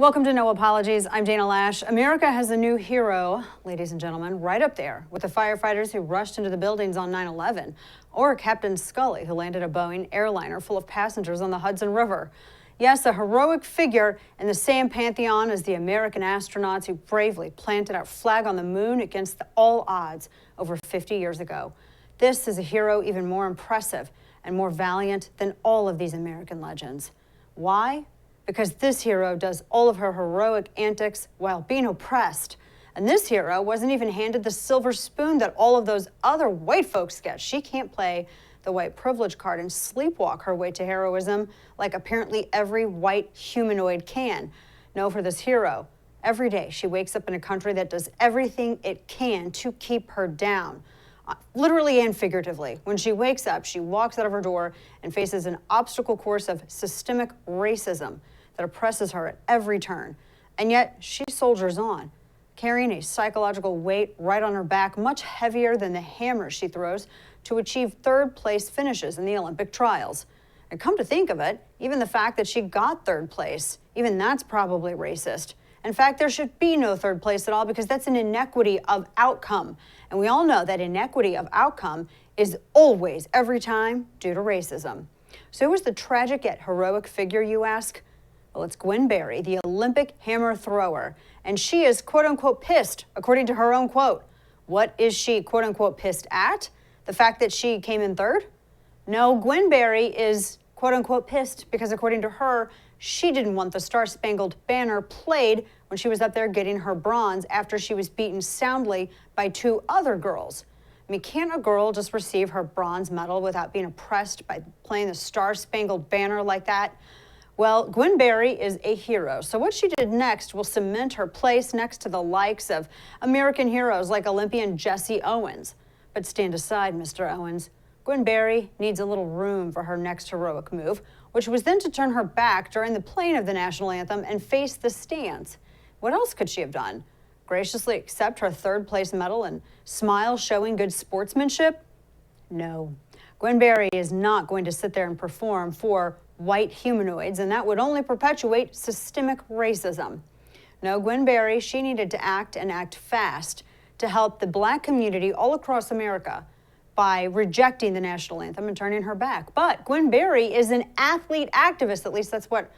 Welcome to No Apologies. I'm Dana Lash. America has a new hero, ladies and gentlemen, right up there with the firefighters who rushed into the buildings on 9/11, or Captain Scully, who landed a Boeing airliner full of passengers on the Hudson River. Yes, a heroic figure in the same pantheon as the American astronauts who bravely planted our flag on the moon against all odds over 50 years ago. This is a hero even more impressive and more valiant than all of these American legends. Why? Because this hero does all of her heroic antics while being oppressed. And this hero wasn't even handed the silver spoon that all of those other white folks get. She can't play the white privilege card and sleepwalk her way to heroism like apparently every white humanoid can. No, for this hero, every day she wakes up in a country that does everything it can to keep her down. Literally and figuratively. When she wakes up, she walks out of her door and faces an obstacle course of systemic racism that oppresses her at every turn. And yet she soldiers on, carrying a psychological weight right on her back, much heavier than the hammer she throws to achieve third place finishes in the Olympic trials. And come to think of it, even the fact that she got third place, even that's probably racist. In fact, there should be no third place at all because that's an inequity of outcome. And we all know that inequity of outcome is always, every time, due to racism. So who is the tragic yet heroic figure, you ask? Well, it's Gwen Berry, the Olympic hammer thrower. And she is, quote unquote, pissed, according to her own quote. What is she, quote unquote, pissed at? The fact that she came in third? No, Gwen Berry is, quote unquote, pissed because according to her, she didn't want the Star-Spangled Banner played when she was up there getting her bronze after she was beaten soundly by two other girls. I mean, can't a girl just receive her bronze medal without being oppressed by playing the Star-Spangled Banner like that? Well, Gwen Berry is a hero, so what she did next will cement her place next to the likes of American heroes like Olympian Jesse Owens. But stand aside, Mr. Owens. Gwen Berry needs a little room for her next heroic move, which was then to turn her back during the playing of the National Anthem and face the stands. What else could she have done? Graciously accept her third place medal and smile showing good sportsmanship? No. Gwen Berry is not going to sit there and perform for white humanoids, and that would only perpetuate systemic racism. No, Gwen Berry, she needed to act and act fast to help the Black community all across America by rejecting the National Anthem and turning her back. But Gwen Berry is an athlete activist, at least that's what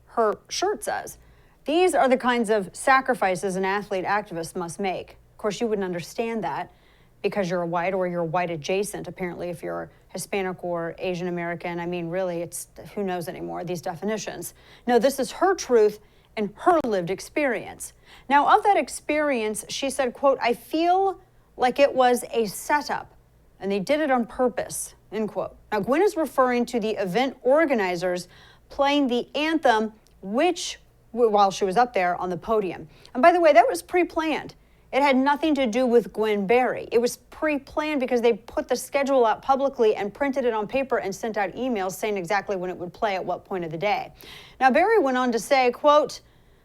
her shirt says. These are the kinds of sacrifices an athlete activist must make. Of course, you wouldn't understand that because you're white or you're white adjacent, apparently, if you're Hispanic or Asian American. I mean, really, it's who knows anymore, these definitions. No, this is her truth and her lived experience. Now, of that experience, she said, quote, "I feel like it was a setup and they did it on purpose," end quote. Now, Gwen is referring to the event organizers playing the anthem, while she was up there on the podium. And by the way, that was pre-planned. It had nothing to do with Gwen Berry. It was pre-planned because they put the schedule out publicly and printed it on paper and sent out emails saying exactly when it would play at what point of the day. Now, Berry went on to say, quote,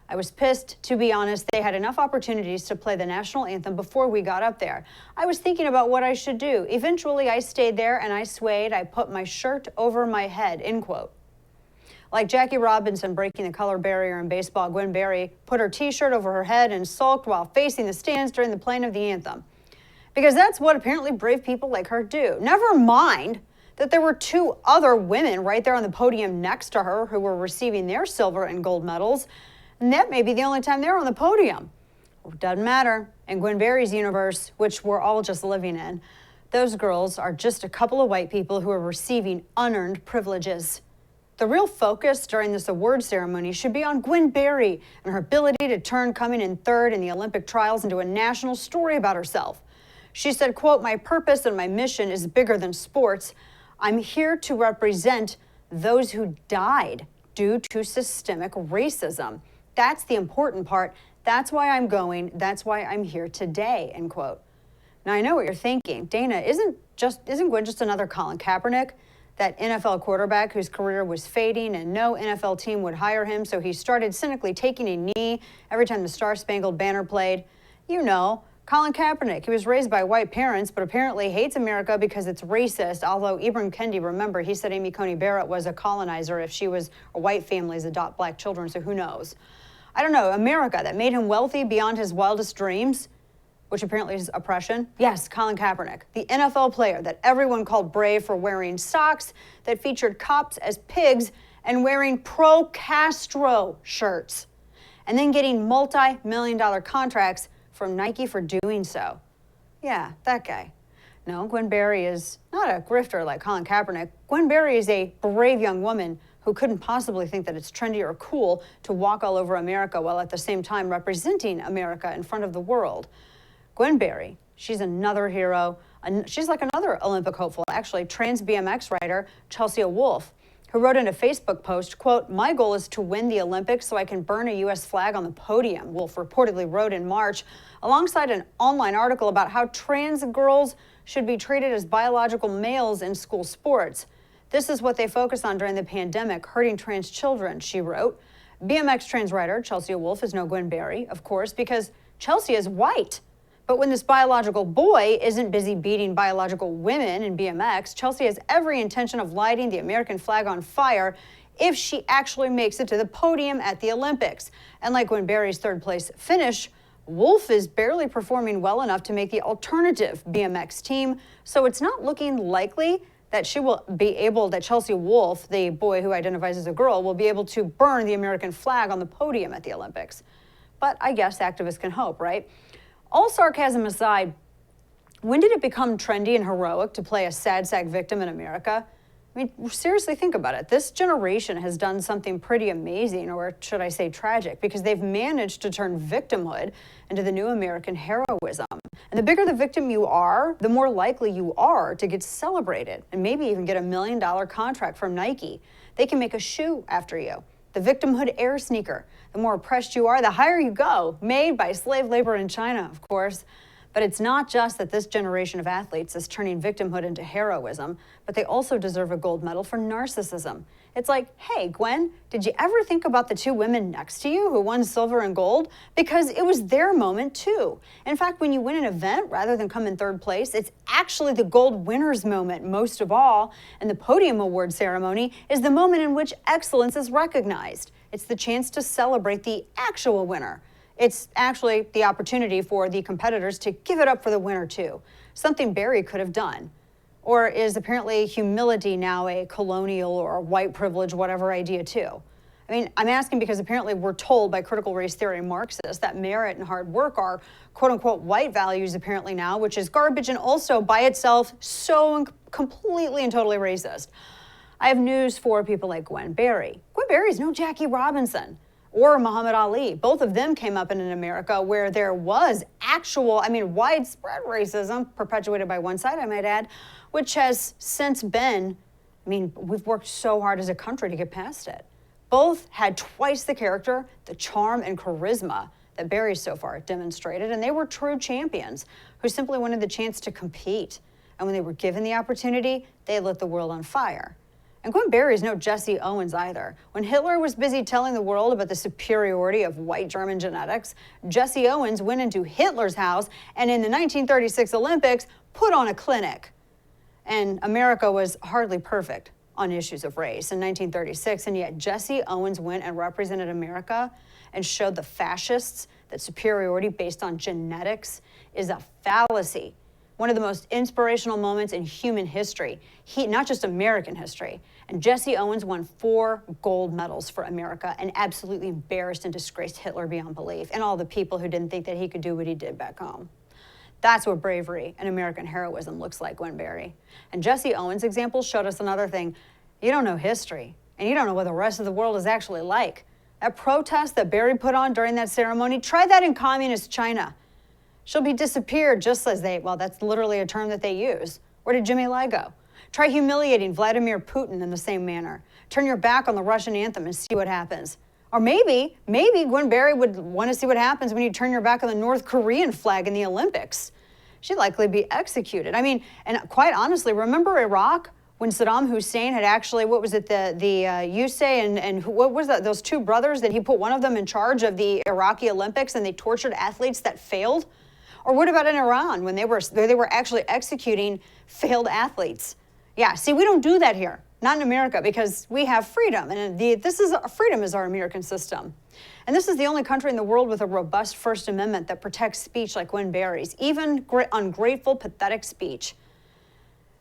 "I was pissed, to be honest. They had enough opportunities to play the National Anthem before we got up there. I was thinking about what I should do. Eventually, I stayed there and I swayed. I put my shirt over my head," end quote. Like Jackie Robinson breaking the color barrier in baseball, Gwen Berry put her T-shirt over her head and sulked while facing the stands during the playing of the anthem. Because that's what apparently brave people like her do. Never mind that there were two other women right there on the podium next to her who were receiving their silver and gold medals. And that may be the only time they were on the podium. It doesn't matter. In Gwen Berry's universe, which we're all just living in, those girls are just a couple of white people who are receiving unearned privileges. The real focus during this award ceremony should be on Gwen Berry and her ability to turn coming in third in the Olympic trials into a national story about herself. She said, quote, "My purpose and my mission is bigger than sports. I'm here to represent those who died due to systemic racism. That's the important part. That's why I'm going. That's why I'm here today," end quote. Now, I know what you're thinking. Dana, isn't Gwen just another Colin Kaepernick? That NFL quarterback whose career was fading and no NFL team would hire him, so he started cynically taking a knee every time the Star-Spangled Banner played. You know, Colin Kaepernick. He was raised by white parents, but apparently hates America because it's racist, although Ibram Kendi, remember, he said Amy Coney Barrett was a colonizer if she was, or white families adopt black children, so who knows. I don't know, America that made him wealthy beyond his wildest dreams, which apparently is oppression. Yes, Colin Kaepernick, the NFL player that everyone called brave for wearing socks that featured cops as pigs and wearing pro-Castro shirts, and then getting multi-million-dollar contracts from Nike for doing so. Yeah, that guy. No, Gwen Berry is not a grifter like Colin Kaepernick. Gwen Berry is a brave young woman who couldn't possibly think that it's trendy or cool to walk all over America while at the same time representing America in front of the world. Gwen Berry, she's another hero. She's like another Olympic hopeful, actually. Trans BMX rider Chelsea Wolfe, who wrote in a Facebook post, quote, "My goal is to win the Olympics so I can burn a U.S. flag on the podium," Wolfe reportedly wrote in March, alongside an online article about how trans girls should be treated as biological males in school sports. "This is what they focused on during the pandemic, hurting trans children," she wrote. BMX trans rider Chelsea Wolfe is no Gwen Berry, of course, because Chelsea is white. But when this biological boy isn't busy beating biological women in BMX, Chelsea has every intention of lighting the American flag on fire if she actually makes it to the podium at the Olympics. And like Gwen Berry's third place finish, Wolfe is barely performing well enough to make the alternative BMX team, so it's not looking likely that Chelsea Wolfe, the boy who identifies as a girl, will be able to burn the American flag on the podium at the Olympics. But I guess activists can hope, right? All sarcasm aside, when did it become trendy and heroic to play a sad sack victim in America? I mean, seriously think about it. This generation has done something pretty amazing, or should I say tragic, because they've managed to turn victimhood into the new American heroism. And the bigger the victim you are, the more likely you are to get celebrated and maybe even get $1 million contract from Nike. They can make a shoe after you. The victimhood air sneaker. The more oppressed you are, the higher you go. Made by slave labor in China, of course. But it's not just that this generation of athletes is turning victimhood into heroism, but they also deserve a gold medal for narcissism. It's like, hey, Gwen, did you ever think about the two women next to you who won silver and gold? Because it was their moment too. In fact, when you win an event rather than come in third place, it's actually the gold winner's moment most of all. And the podium award ceremony is the moment in which excellence is recognized. It's the chance to celebrate the actual winner. It's actually the opportunity for the competitors to give it up for the winner too, something Berry could have done. Or is apparently humility now a colonial or white privilege, whatever idea too? I mean, I'm asking because apparently we're told by critical race theory Marxists that merit and hard work are quote unquote white values apparently now, which is garbage and also by itself so completely and totally racist. I have news for people like Gwen Berry. Gwen Berry is no Jackie Robinson or Muhammad Ali. Both of them came up in an America where there was widespread racism, perpetuated by one side, I might add, which has since been, we've worked so hard as a country to get past it. Both had twice the character, the charm, and charisma that Berry so far demonstrated, and they were true champions who simply wanted the chance to compete. And when they were given the opportunity, they lit the world on fire. And Gwen Berry is no Jesse Owens either. When Hitler was busy telling the world about the superiority of white German genetics, Jesse Owens went into Hitler's house and in the 1936 Olympics put on a clinic. And America was hardly perfect on issues of race in 1936, and yet Jesse Owens went and represented America and showed the fascists that superiority based on genetics is a fallacy. One of the most inspirational moments in human history, not just American history. And Jesse Owens won 4 gold medals for America and absolutely embarrassed and disgraced Hitler beyond belief and all the people who didn't think that he could do what he did back home. That's what bravery and American heroism looks like, Gwen Berry. And Jesse Owens' example showed us another thing. You don't know history, and you don't know what the rest of the world is actually like. That protest that Berry put on during that ceremony, try that in communist China. She'll be disappeared just as that's literally a term that they use. Where did Jimmy Lai go? Try humiliating Vladimir Putin in the same manner. Turn your back on the Russian anthem and see what happens. Or maybe Gwen Berry would want to see what happens when you turn your back on the North Korean flag in the Olympics. She'd likely be executed. And quite honestly, remember Iraq? When Saddam Hussein had actually, what was it, the Yusei and what was that, those 2 brothers that he put one of them in charge of the Iraqi Olympics and they tortured athletes that failed? Or what about in Iran when they were actually executing failed athletes? Yeah, see, we don't do that here, not in America, because we have freedom, and freedom is our American system. And this is the only country in the world with a robust First Amendment that protects speech like Gwen Berry's, even ungrateful, pathetic speech.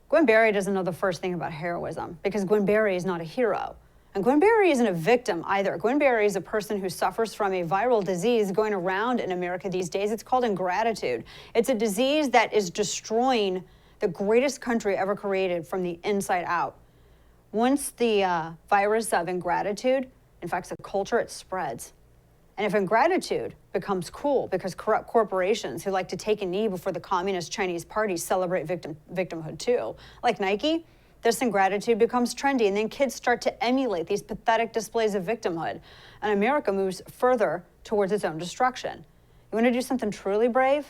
Gwen Berry doesn't know the first thing about heroism because Gwen Berry is not a hero. And Gwen Berry isn't a victim either. Gwen Berry is a person who suffers from a viral disease going around in America these days. It's called ingratitude. It's a disease that is destroying the greatest country ever created from the inside out. Once the virus of ingratitude infects a culture, it spreads. And if ingratitude becomes cool because corrupt corporations who like to take a knee before the communist Chinese party celebrate victimhood too, like Nike, this ingratitude becomes trendy, and then kids start to emulate these pathetic displays of victimhood, and America moves further towards its own destruction. You want to do something truly brave?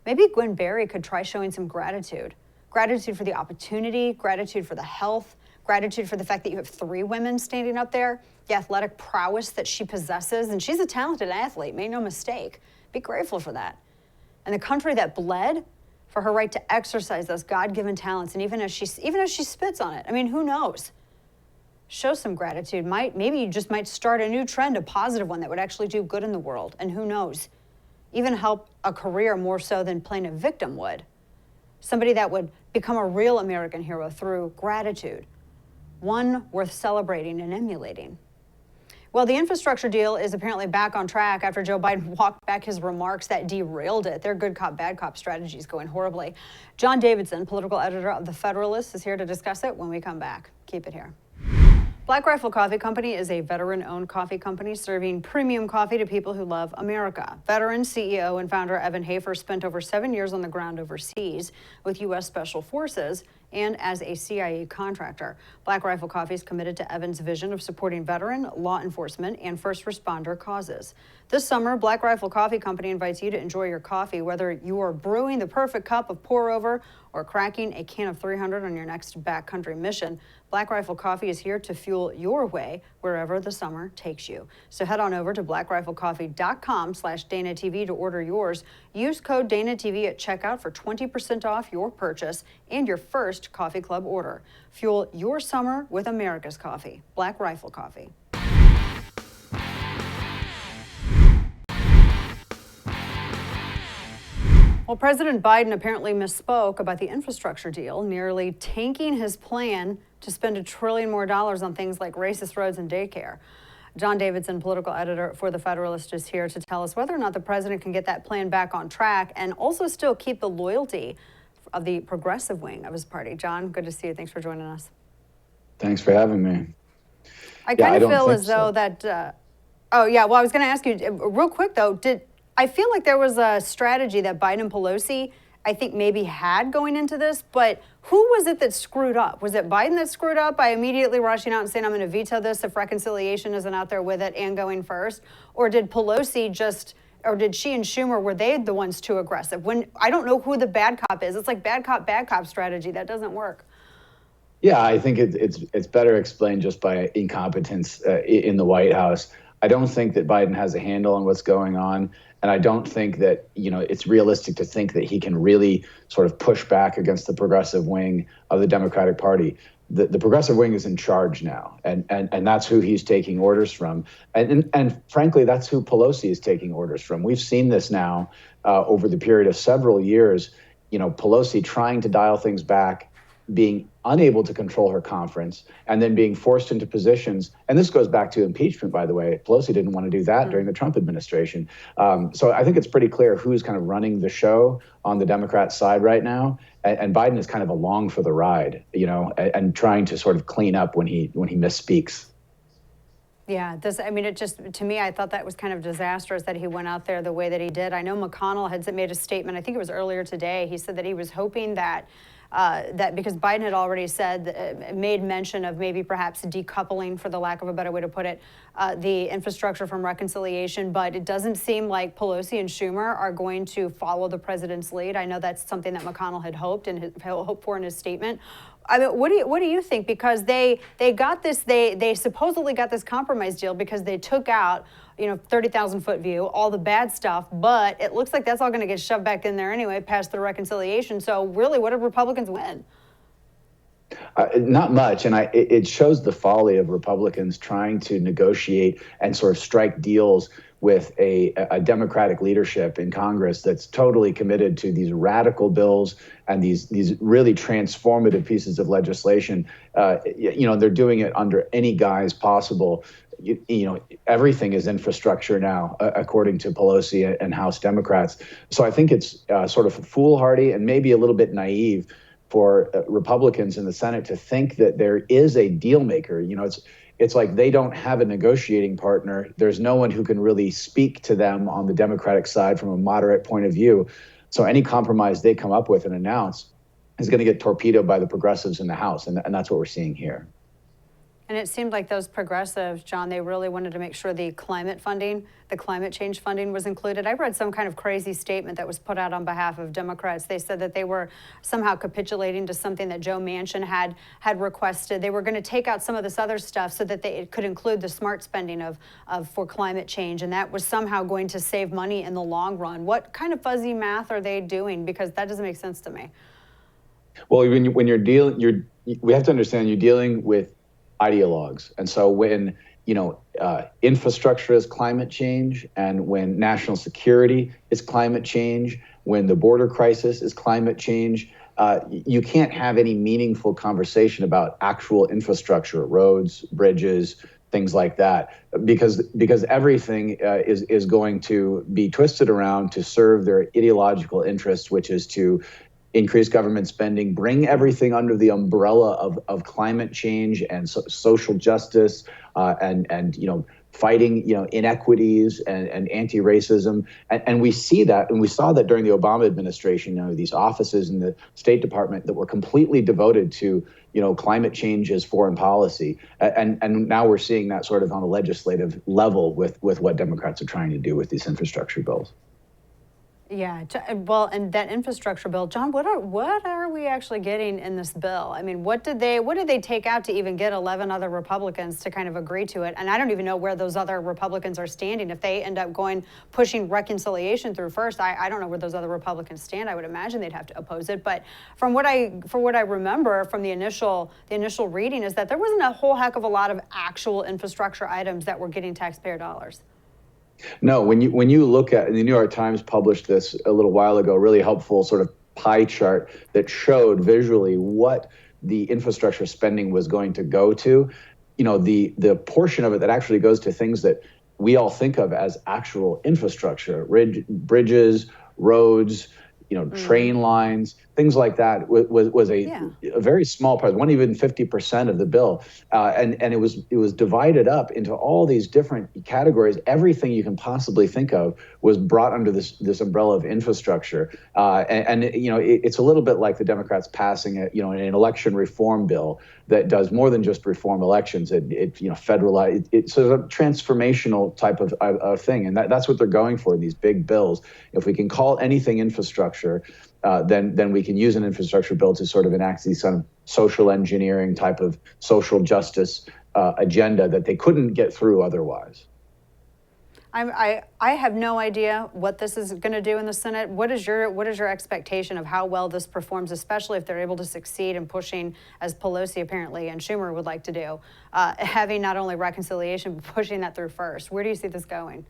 Maybe Gwen Berry could try showing some gratitude. Gratitude for the opportunity, gratitude for the health, gratitude for the fact that you have 3 women standing up there, the athletic prowess that she possesses, and she's a talented athlete, make no mistake. Be grateful for that. And the country that bled for her right to exercise those God-given talents, and even as she spits on it, I mean, who knows? Show some gratitude. Maybe you just might start a new trend, a positive one that would actually do good in the world, and who knows? Even help a career more so than playing a victim would. Somebody that would become a real American hero through gratitude, one worth celebrating and emulating. Well, the infrastructure deal is apparently back on track after Joe Biden walked back his remarks that derailed it. Their good cop, bad cop strategy is going horribly. John Davidson, political editor of The Federalist, is here to discuss it when we come back. Keep it here. Black Rifle Coffee Company is a veteran-owned coffee company serving premium coffee to people who love America. Veteran CEO and founder Evan Hafer spent over 7 years on the ground overseas with U.S. Special Forces and as a CIA contractor. Black Rifle Coffee is committed to Evan's vision of supporting veteran, law enforcement, and first responder causes. This summer, Black Rifle Coffee Company invites you to enjoy your coffee, whether you are brewing the perfect cup of pour-over or cracking a can of 300 on your next backcountry mission. Black Rifle Coffee is here to fuel your way wherever the summer takes you. So head on over to blackriflecoffee.com/DanaTV to order yours. Use code DanaTV at checkout for 20% off your purchase and your first coffee club order. Fuel your summer with America's coffee. Black Rifle Coffee. Well, President Biden apparently misspoke about the infrastructure deal, nearly tanking his plan to spend $1 trillion more on things like racist roads and daycare. John Davidson, political editor for The Federalist, is here to tell us whether or not the president can get that plan back on track and also still keep the loyalty of the progressive wing of his party. John, good to see you. Thanks for joining us. Thanks for having me. I kind of feel as though that, I was going to ask you real quick though, I feel like there was a strategy that Biden and Pelosi, I think maybe had going into this, but who was it that screwed up? Was it Biden that screwed up by immediately rushing out and saying, I'm going to veto this if reconciliation isn't out there with it and going first? Or did Pelosi did she and Schumer, were they the ones too aggressive? When I don't know who the bad cop is. It's like bad cop strategy. That doesn't work. Yeah, I think it's better explained just by incompetence in the White House. I don't think that Biden has a handle on what's going on. And I don't think that, it's realistic to think that he can really sort of push back against the progressive wing of the Democratic Party. The progressive wing is in charge now, and that's who he's taking orders from. And frankly, that's who Pelosi is taking orders from. We've seen this now over the period of several years, Pelosi trying to dial things back, being unable to control her conference, and then being forced into positions. And this goes back to impeachment, by the way. Pelosi didn't want to do that during the Trump administration. So I think it's pretty clear who's kind of running the show on the Democrat side right now. And Biden is kind of along for the ride, and trying to sort of clean up when he misspeaks. Yeah, to me, I thought that was kind of disastrous that he went out there the way that he did. I know McConnell had made a statement, I think it was earlier today. He said that he was hoping that because Biden had already made mention of maybe perhaps decoupling, for the lack of a better way to put it, the infrastructure from reconciliation. But it doesn't seem like Pelosi and Schumer are going to follow the president's lead. I know that's something that McConnell had hoped for in his statement. I mean, what do you think? Because they got this, they supposedly got this compromise deal because they took out 30,000-foot view, all the bad stuff, but it looks like that's all going to get shoved back in there anyway, past the reconciliation. So really, what did Republicans win? Not much, and it shows the folly of Republicans trying to negotiate and sort of strike deals with a Democratic leadership in Congress that's totally committed to these radical bills and these really transformative pieces of legislation. They're doing it under any guise possible. Everything is infrastructure now, according to Pelosi and House Democrats. So I think it's sort of foolhardy and maybe a little bit naive for Republicans in the Senate to think that there is a deal maker. It's like they don't have a negotiating partner. There's no one who can really speak to them on the Democratic side from a moderate point of view. So any compromise they come up with and announce is going to get torpedoed by the progressives in the House. And that's what we're seeing here. And it seemed like those progressives, John, they really wanted to make sure the climate change funding was included. I read some kind of crazy statement that was put out on behalf of Democrats. They said that they were somehow capitulating to something that Joe Manchin had requested. They were going to take out some of this other stuff so that it could include the smart spending for climate change, and that was somehow going to save money in the long run. What kind of fuzzy math are they doing? Because that doesn't make sense to me. Well, when you're dealing, we have to understand you're dealing with ideologues. And so when, infrastructure is climate change, and when national security is climate change, when the border crisis is climate change, you can't have any meaningful conversation about actual infrastructure, roads, bridges, things like that, because everything is going to be twisted around to serve their ideological interests, which is to increase government spending, bring everything under the umbrella of climate change and social justice, and fighting inequities and anti-racism, and we see that, and we saw that during the Obama administration. These offices in the State Department that were completely devoted to climate change as foreign policy, and now we're seeing that sort of on a legislative level with what Democrats are trying to do with these infrastructure bills. Yeah, well, and that infrastructure bill, John, what are we actually getting in this bill? I mean, what did they take out to even get 11 other Republicans to kind of agree to it? And I don't even know where those other Republicans are standing. If they end up pushing reconciliation through first, I don't know where those other Republicans stand. I would imagine they'd have to oppose it. But from what I remember from the initial reading is that there wasn't a whole heck of a lot of actual infrastructure items that were getting taxpayer dollars. No, when you look at, and the New York Times published this a little while ago, really helpful sort of pie chart that showed visually what the infrastructure spending was going to go to. The portion of it that actually goes to things that we all think of as actual infrastructure, bridges, roads, train lines, things like that was a very small part, wasn't even 50% of the bill, and it was divided up into all these different categories. Everything you can possibly think of was brought under this umbrella of infrastructure, and it's a little bit like the Democrats passing an election reform bill that does more than just reform elections. It federalize. It's a transformational type of thing, and that's what they're going for in these big bills. If we can call anything infrastructure, then we can use an infrastructure bill to sort of enact these kind of social engineering type of social justice agenda that they couldn't get through otherwise. I have no idea what this is going to do in the Senate. What is your expectation of how well this performs, especially if they're able to succeed in pushing, as Pelosi apparently and Schumer would like to do, having not only reconciliation but pushing that through first? Where do you see this going?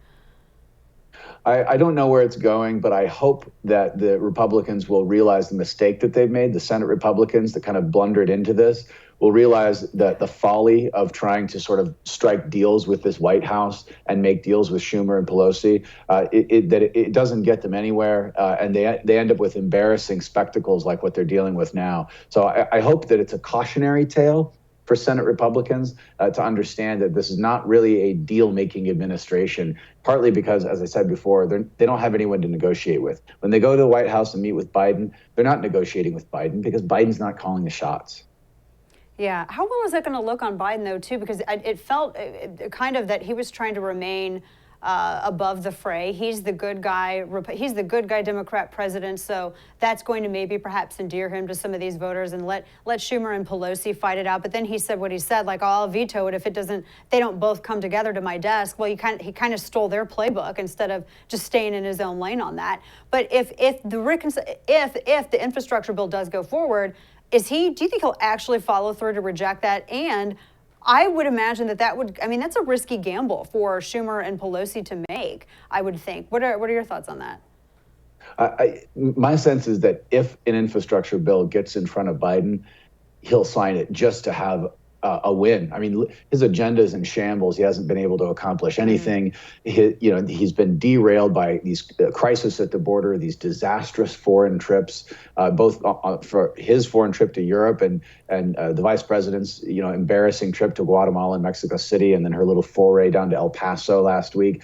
I don't know where it's going, but I hope that the Republicans will realize the mistake that they've made. The Senate Republicans that kind of blundered into this will realize that the folly of trying to sort of strike deals with this White House and make deals with Schumer and Pelosi, that it doesn't get them anywhere, and they end up with embarrassing spectacles like what they're dealing with now. So I hope that it's a cautionary tale for Senate Republicans to understand that this is not really a deal-making administration, partly because, as I said before, they don't have anyone to negotiate with. When they go to the White House and meet with Biden, they're not negotiating with Biden because Biden's not calling the shots. Yeah. How well is that going to look on Biden, though, too? Because it felt kind of that he was trying to remain above the fray. He's the good guy. He's the good guy Democrat president. So that's going to maybe perhaps endear him to some of these voters and let Schumer and Pelosi fight it out. But then he said what he said, like, oh, I'll veto it if they don't both come together to my desk. Well, he kind of stole their playbook instead of just staying in his own lane on that. But if the infrastructure bill does go forward, do you think he'll actually follow through to reject that? And I would imagine that's a risky gamble for Schumer and Pelosi to make, I would think. What are your thoughts on that? My sense is that if an infrastructure bill gets in front of Biden, he'll sign it just to have a win. I mean, his agenda is in shambles. He hasn't been able to accomplish anything. He's been derailed by these crises at the border, these disastrous foreign trips, both for his foreign trip to Europe and the vice president's embarrassing trip to Guatemala and Mexico City, and then her little foray down to El Paso last week.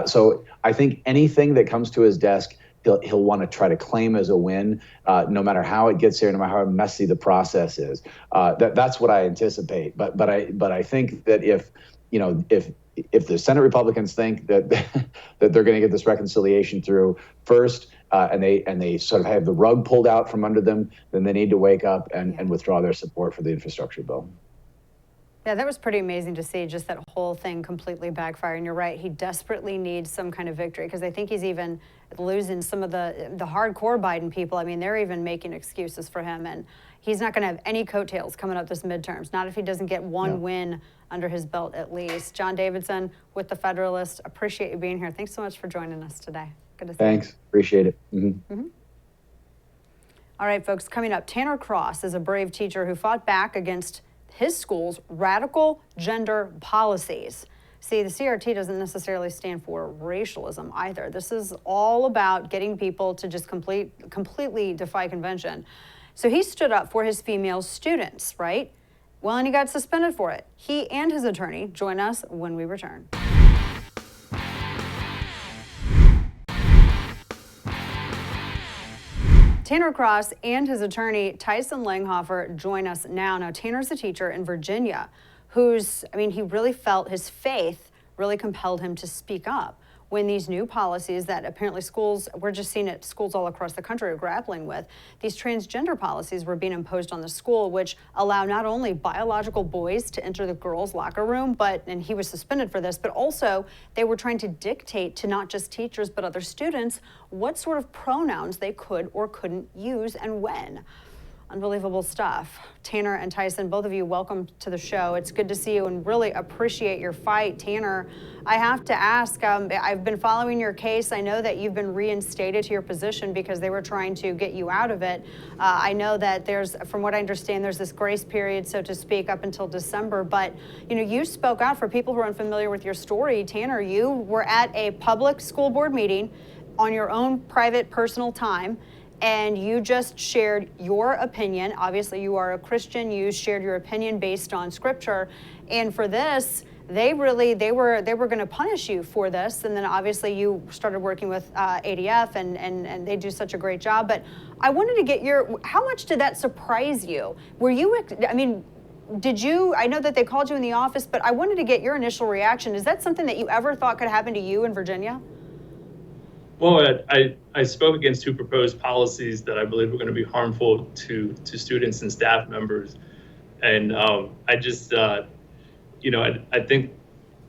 So I think anything that comes to his desk, he'll want to try to claim as a win, no matter how it gets here, no matter how messy the process is. That's what I anticipate. But I think that if the Senate Republicans think that that they're going to get this reconciliation through first, and they sort of have the rug pulled out from under them, then they need to wake up and withdraw their support for the infrastructure bill. Yeah, that was pretty amazing to see, just that whole thing completely backfire. And you're right, he desperately needs some kind of victory, because I think he's even losing some of the hardcore Biden people. I mean, they're even making excuses for him, and he's not going to have any coattails coming up this midterms, not if he doesn't get one win under his belt at least. John Davidson with The Federalist, appreciate you being here. Thanks so much for joining us today. Good to see you. Thanks, appreciate it. All right, folks, coming up, Tanner Cross is a brave teacher who fought back against his school's radical gender policies. See, the CRT doesn't necessarily stand for racialism either. This is all about getting people to just completely defy convention. So he stood up for his female students, right? Well, and he got suspended for it. He and his attorney join us when we return. Tanner Cross and his attorney, Tyson Langhofer, join us now. Now, Tanner's a teacher in Virginia he really felt his faith really compelled him to speak up when these new policies that apparently we're just seeing it, schools all across the country are grappling with. These transgender policies were being imposed on the school, which allow not only biological boys to enter the girls' locker room, and he was suspended for this, but also they were trying to dictate to not just teachers, but other students, what sort of pronouns they could or couldn't use and when. Unbelievable stuff. Tanner and Tyson, both of you, welcome to the show. It's good to see you and really appreciate your fight. Tanner, I have to ask, I've been following your case. I know that you've been reinstated to your position because they were trying to get you out of it. I know that from what I understand, there's this grace period, so to speak, up until December. But, you spoke out. For people who are unfamiliar with your story, Tanner, you were at a public school board meeting on your own private, personal time, and you just shared your opinion. Obviously, you are a Christian. You shared your opinion based on scripture. And for this, they were going to punish you for this. And then obviously you started working with ADF and they do such a great job. But I wanted to get how much did that surprise you? I know that they called you in the office, but I wanted to get your initial reaction. Is that something that you ever thought could happen to you in Virginia? Well, I spoke against two proposed policies that I believe were going to be harmful to students and staff members. And I just, I think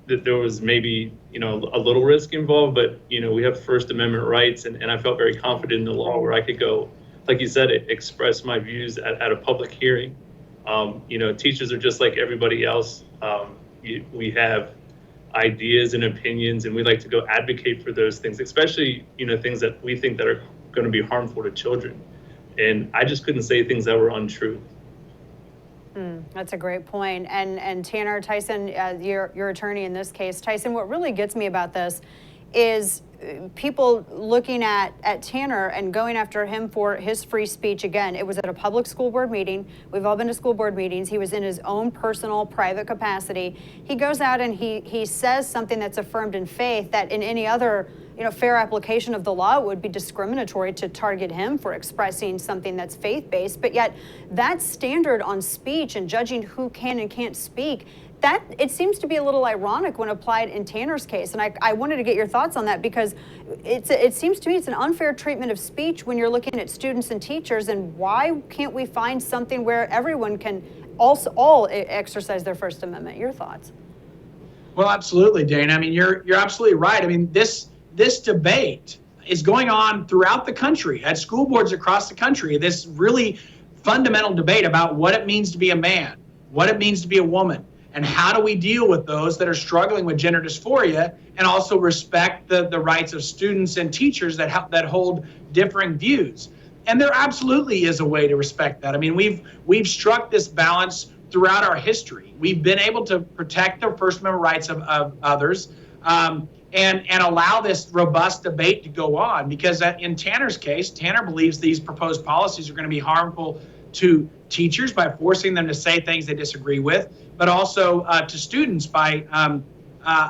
that there was maybe, a little risk involved, but, we have First Amendment rights, and I felt very confident in the law where I could go, like you said, express my views at a public hearing. Teachers are just like everybody else. We have ideas and opinions, and we like to go advocate for those things, especially things that we think that are going to be harmful to children. And I just couldn't say things that were untrue. That's a great point. And Tanner, Tyson, your attorney in this case, Tyson, what really gets me about this is people looking at Tanner and going after him for his free speech. Again, it was at a public school board meeting. We've all been to school board meetings. He was in his own personal, private capacity. He goes out and he says something that's affirmed in faith that in any other fair application of the law would be discriminatory to target him for expressing something that's faith-based. But yet that standard on speech and judging who can and can't speak, that it seems to be a little ironic when applied in Tanner's case. And I wanted to get your thoughts on that, because it seems to me it's an unfair treatment of speech when you're looking at students and teachers. And why can't we find something where everyone can all exercise their First Amendment? Your thoughts? Well, absolutely, Dana. I mean, you're absolutely right. I mean, this debate is going on throughout the country at school boards across the country. This really fundamental debate about what it means to be a man, what it means to be a woman, and how do we deal with those that are struggling with gender dysphoria, and also respect the rights of students and teachers that hold differing views. And there absolutely is a way to respect that. I mean, we've struck this balance throughout our history. We've been able to protect the First Amendment rights of others, and allow this robust debate to go on, because in Tanner's case, Tanner believes these proposed policies are going to be harmful to teachers by forcing them to say things they disagree with, but also to students by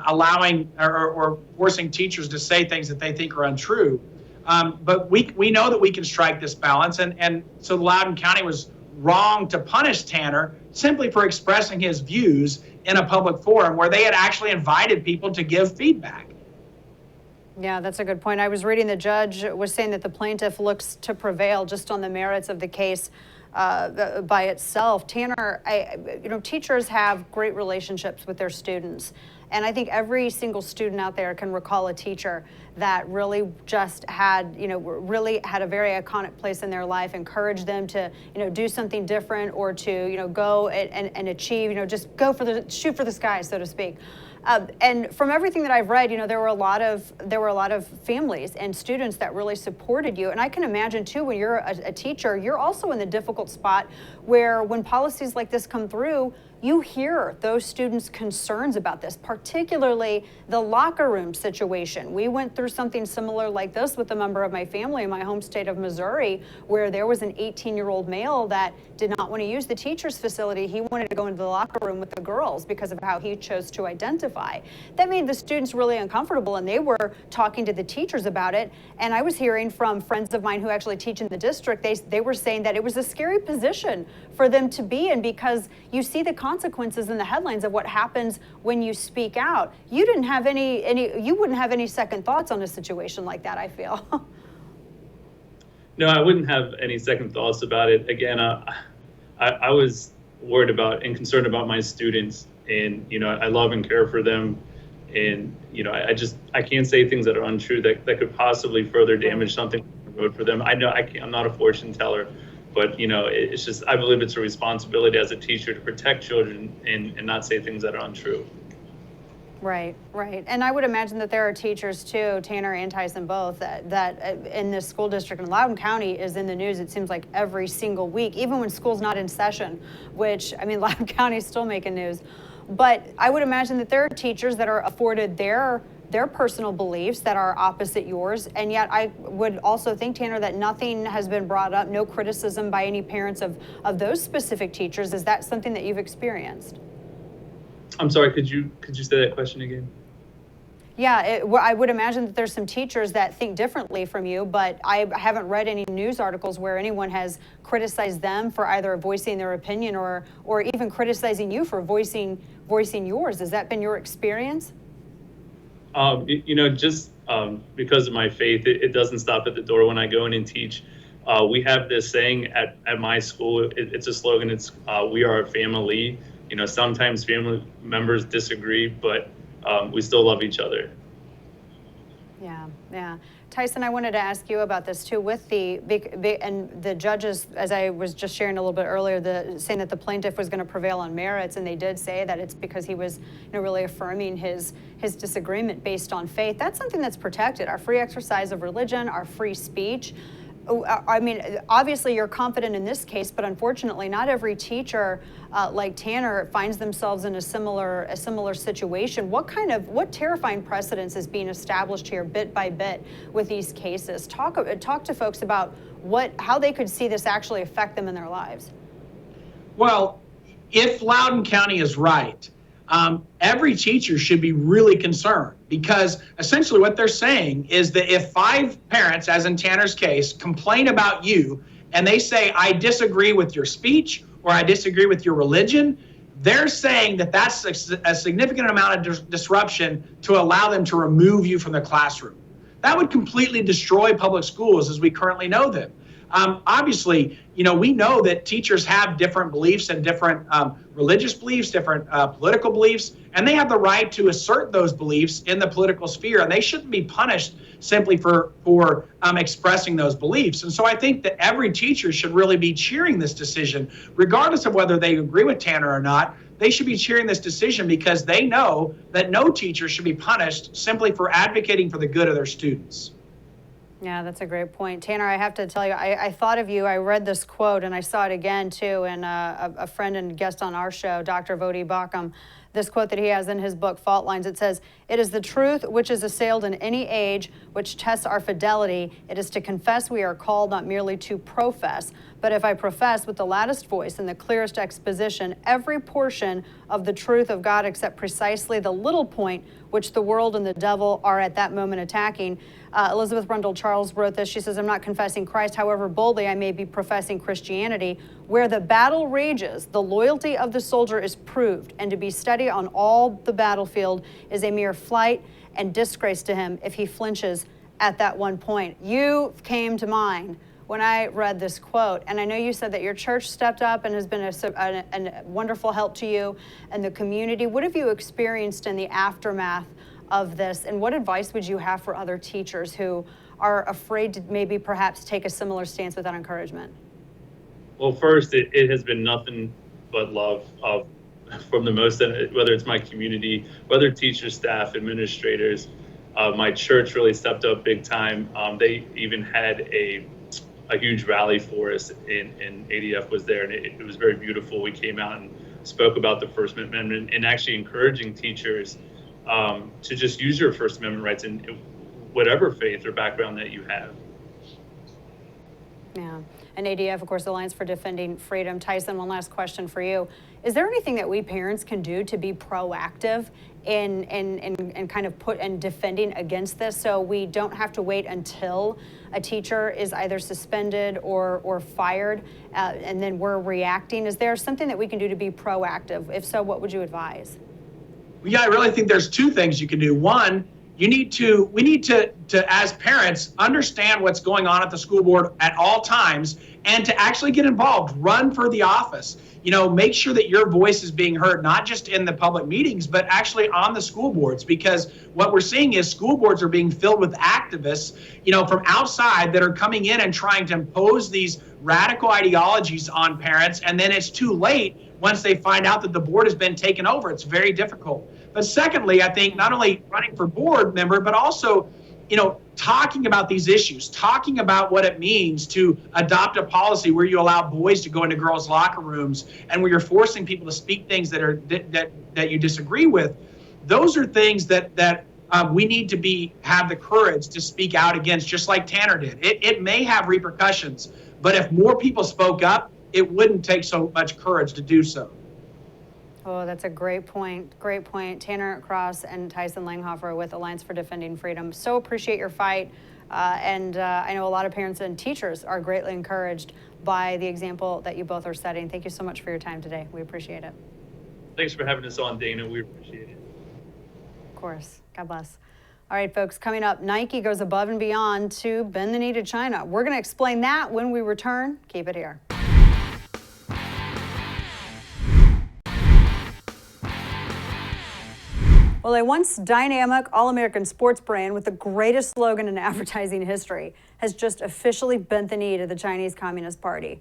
allowing or forcing teachers to say things that they think are untrue. But we know that we can strike this balance, and so Loudoun County was wrong to punish Tanner simply for expressing his views in a public forum where they had actually invited people to give feedback. Yeah, that's a good point. I was reading the judge was saying that the plaintiff looks to prevail just on the merits of the case by itself. Tanner, teachers have great relationships with their students. And I think every single student out there can recall a teacher that really just had, really had a very iconic place in their life, encouraged them to, do something different, or to, go and achieve, just shoot for the sky, so to speak. And from everything that I've read, there were a lot of families and students that really supported you. And I can imagine too, when you're a teacher, you're also in the difficult spot where when policies like this come through, you hear those students' concerns about this, particularly the locker room situation. We went through something similar like this with a member of my family in my home state of Missouri, where there was an 18-year-old male that did not want to use the teacher's facility. He wanted to go into the locker room with the girls because of how he chose to identify. That made the students really uncomfortable, and they were talking to the teachers about it. And I was hearing from friends of mine who actually teach in the district, they were saying that it was a scary position for them to be in, because you see the consequences in the headlines of what happens when you speak out. You didn't have you wouldn't have any second thoughts on a situation like that, I feel. No, I wouldn't have any second thoughts about it. Again, I was worried about and concerned about my students, and I love and care for them, and I can't say things that are untrue that could possibly further damage something on the road for them. I know I'm not a fortune teller, but it's just, I believe it's a responsibility as a teacher to protect children and not say things that are untrue. Right. And I would imagine that there are teachers too, Tanner and Tyson both, that in this school district, and Loudoun County is in the news, it seems like every single week, even when school's not in session, which, Loudoun County is still making news. But I would imagine that there are teachers that are afforded their personal beliefs that are opposite yours, and yet I would also think, Tanner, that nothing has been brought up, no criticism by any parents of those specific teachers. Is that something that you've experienced? I'm sorry, could you say that question again? Yeah, I would imagine that there's some teachers that think differently from you, but I haven't read any news articles where anyone has criticized them for either voicing their opinion or even criticizing you for voicing yours. Has that been your experience? Just because of my faith, it doesn't stop at the door when I go in and teach. We have this saying at my school, it's a slogan, it's we are a family. Sometimes family members disagree, but we still love each other. Yeah. Tyson, I wanted to ask you about this too, with and the judges, as I was just sharing a little bit earlier, saying that the plaintiff was going to prevail on merits, and they did say that it's because he was really affirming his disagreement based on faith. That's something that's protected, our free exercise of religion, our free speech. Obviously you're confident in this case, but unfortunately not every teacher like Tanner finds themselves in a similar situation. What terrifying precedence is being established here bit by bit with these cases? Talk to folks about how they could see this actually affect them in their lives. Well, if Loudoun County is right, every teacher should be really concerned, because essentially what they're saying is that if 5 parents, as in Tanner's case, complain about you and they say, I disagree with your speech or I disagree with your religion, they're saying that that's a significant amount of disruption to allow them to remove you from the classroom. That would completely destroy public schools as we currently know them. Obviously, we know that teachers have different beliefs and different religious beliefs, different political beliefs, and they have the right to assert those beliefs in the political sphere, and they shouldn't be punished simply for expressing those beliefs. And so I think that every teacher should really be cheering this decision, regardless of whether they agree with Tanner or not. They should be cheering this decision because they know that no teacher should be punished simply for advocating for the good of their students. Yeah, that's a great point. Tanner, I have to tell you, I thought of you. I read this quote and I saw it again too. And a friend and guest on our show, Dr. Vodi Bakum, this quote that he has in his book, Fault Lines, it says, "It is the truth which is assailed in any age, which tests our fidelity. It is to confess we are called, not merely to profess. But if I profess with the loudest voice and the clearest exposition every portion of the truth of God except precisely the little point which the world and the devil are at that moment attacking." Elizabeth Rundle Charles wrote this. She says, "I'm not confessing Christ, however boldly I may be professing Christianity. Where the battle rages, the loyalty of the soldier is proved, and to be steady on all the battlefield is a mere flight and disgrace to him if he flinches at that one point." You came to mind when I read this quote, and I know you said that your church stepped up and has been a wonderful help to you and the community. What have you experienced in the aftermath of this, and what advice would you have for other teachers who are afraid to maybe perhaps take a similar stance without encouragement? Well, first, it has been nothing but love from the most, whether it's my community, whether teachers, staff, administrators. My church really stepped up big time. They even had a huge rally for us, and ADF was there, and it was very beautiful. We came out and spoke about the First Amendment and actually encouraging teachers to just use your First Amendment rights in whatever faith or background that you have. Yeah. And ADF, of course, Alliance for Defending Freedom. Tyson, one last question for you. Is there anything that we parents can do to be proactive in kind of put and defending against this, so we don't have to wait until a teacher is either suspended or fired and then we're reacting? Is there something that we can do to be proactive? If so, what would you advise? Yeah, I really think there's two things you can do. One, we need to, as parents, understand what's going on at the school board at all times and to actually get involved, run for the office. Make sure that your voice is being heard, not just in the public meetings, but actually on the school boards, because what we're seeing is school boards are being filled with activists, from outside that are coming in and trying to impose these radical ideologies on parents. And then it's too late once they find out that the board has been taken over. It's very difficult. But secondly, I think not only running for board member, but also, talking about these issues, talking about what it means to adopt a policy where you allow boys to go into girls' locker rooms and where you're forcing people to speak things that you disagree with. Those are things that we need to have the courage to speak out against, just like Tanner did. It may have repercussions, but if more people spoke up, it wouldn't take so much courage to do so. Oh, that's a great point. Great point. Tanner Cross and Tyson Langhofer with Alliance for Defending Freedom. So appreciate your fight. And I know a lot of parents and teachers are greatly encouraged by the example that you both are setting. Thank you so much for your time today. We appreciate it. Thanks for having us on, Dana. We appreciate it. Of course. God bless. All right, folks, coming up, Nike goes above and beyond to bend the knee to China. We're going to explain that when we return. Keep it here. Well, a once dynamic all-American sports brand with the greatest slogan in advertising history has just officially bent the knee to the Chinese Communist Party.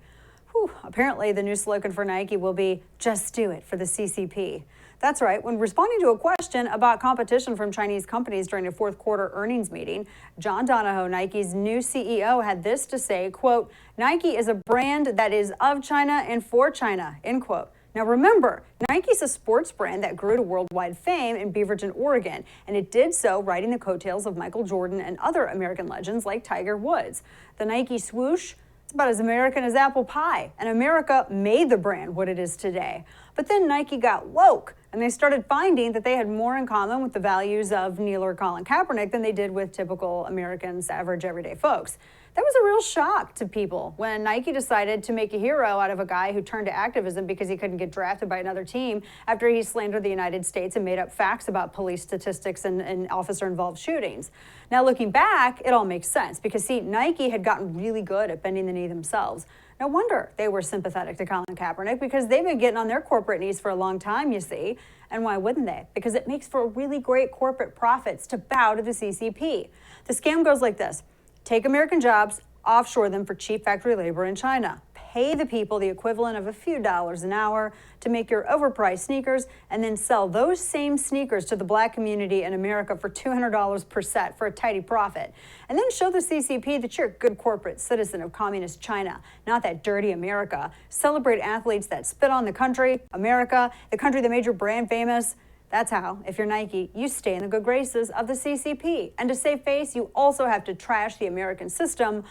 Whew, apparently, the new slogan for Nike will be "Just do it" for the CCP. That's right. When responding to a question about competition from Chinese companies during a fourth quarter earnings meeting, John Donahoe, Nike's new CEO, had this to say, quote, "Nike is a brand that is of China and for China," end quote. Now remember, Nike's a sports brand that grew to worldwide fame in Beaverton, Oregon, and it did so riding the coattails of Michael Jordan and other American legends like Tiger Woods. The Nike swoosh, it's about as American as apple pie, and America made the brand what it is today. But then Nike got woke, and they started finding that they had more in common with the values of Neil or Colin Kaepernick than they did with typical Americans, average everyday folks. That was a real shock to people when Nike decided to make a hero out of a guy who turned to activism because he couldn't get drafted by another team after he slandered the United States and made up facts about police statistics and officer-involved shootings. Now, looking back, it all makes sense because, see, Nike had gotten really good at bending the knee themselves. No wonder they were sympathetic to Colin Kaepernick because they've been getting on their corporate knees for a long time, you see. And why wouldn't they? Because it makes for really great corporate profits to bow to the CCP. The scam goes like this. Take American jobs, offshore them for cheap factory labor in China. Pay the people the equivalent of a few dollars an hour to make your overpriced sneakers and then sell those same sneakers to the black community in America for $200 per set for a tidy profit. And then show the CCP that you're a good corporate citizen of communist China, not that dirty America. Celebrate athletes that spit on the country, America, the country that made your brand famous. That's how, if you're Nike, you stay in the good graces of the CCP. And to save face, you also have to trash the American system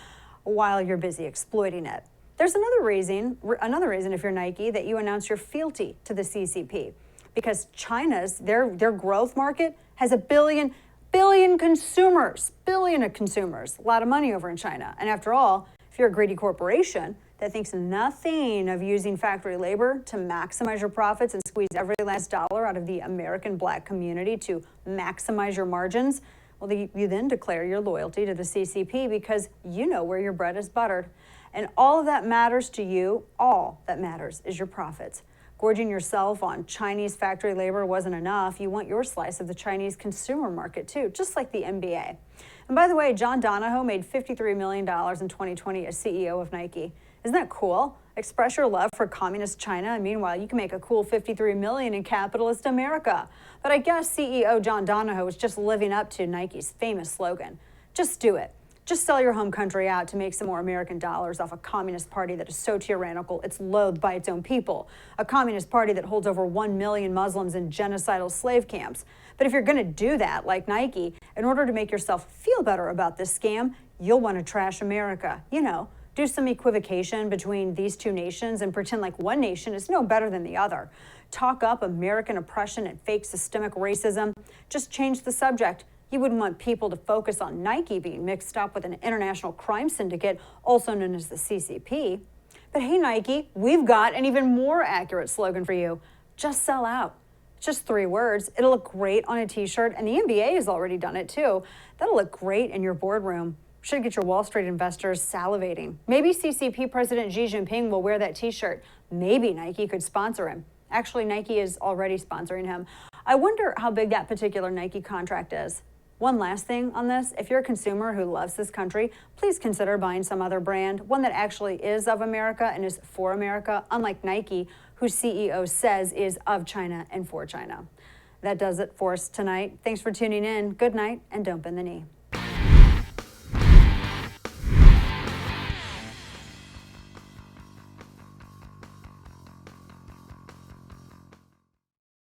while you're busy exploiting it. There's another reason if you're Nike that you announce your fealty to the CCP, because China's, their growth market has a billion of consumers, a lot of money over in China. And after all, if you're a greedy corporation that thinks nothing of using factory labor to maximize your profits and squeeze every last dollar out of the American black community to maximize your margins, well, you then declare your loyalty to the CCP because you know where your bread is buttered. And all of that matters to you. All that matters is your profits. Gorging yourself on Chinese factory labor wasn't enough. You want your slice of the Chinese consumer market too, just like the NBA. And by the way, John Donahoe made $53 million in 2020 as CEO of Nike. Isn't that cool? Express your love for communist China, and meanwhile, you can make a cool $53 million in capitalist America. But I guess CEO John Donahoe was just living up to Nike's famous slogan. Just do it. Just sell your home country out to make some more American dollars off a communist party that is so tyrannical it's loathed by its own people. A communist party that holds over 1 million Muslims in genocidal slave camps. But if you're going to do that, like Nike, in order to make yourself feel better about this scam, you'll want to trash America. You know, do some equivocation between these two nations and pretend like one nation is no better than the other. Talk up American oppression and fake systemic racism. Just change the subject. You wouldn't want people to focus on Nike being mixed up with an international crime syndicate, also known as the CCP. But hey, Nike, we've got an even more accurate slogan for you. Just sell out. It's just 3 words. It'll look great on a t-shirt, and the NBA has already done it too. That'll look great in your boardroom. Should get your Wall Street investors salivating. Maybe CCP President Xi Jinping will wear that t-shirt. Maybe Nike could sponsor him. Actually, Nike is already sponsoring him. I wonder how big that particular Nike contract is. One last thing on this, if you're a consumer who loves this country, please consider buying some other brand, one that actually is of America and is for America, unlike Nike, whose CEO says is of China and for China. That does it for us tonight. Thanks for tuning in. Good night, and don't bend the knee.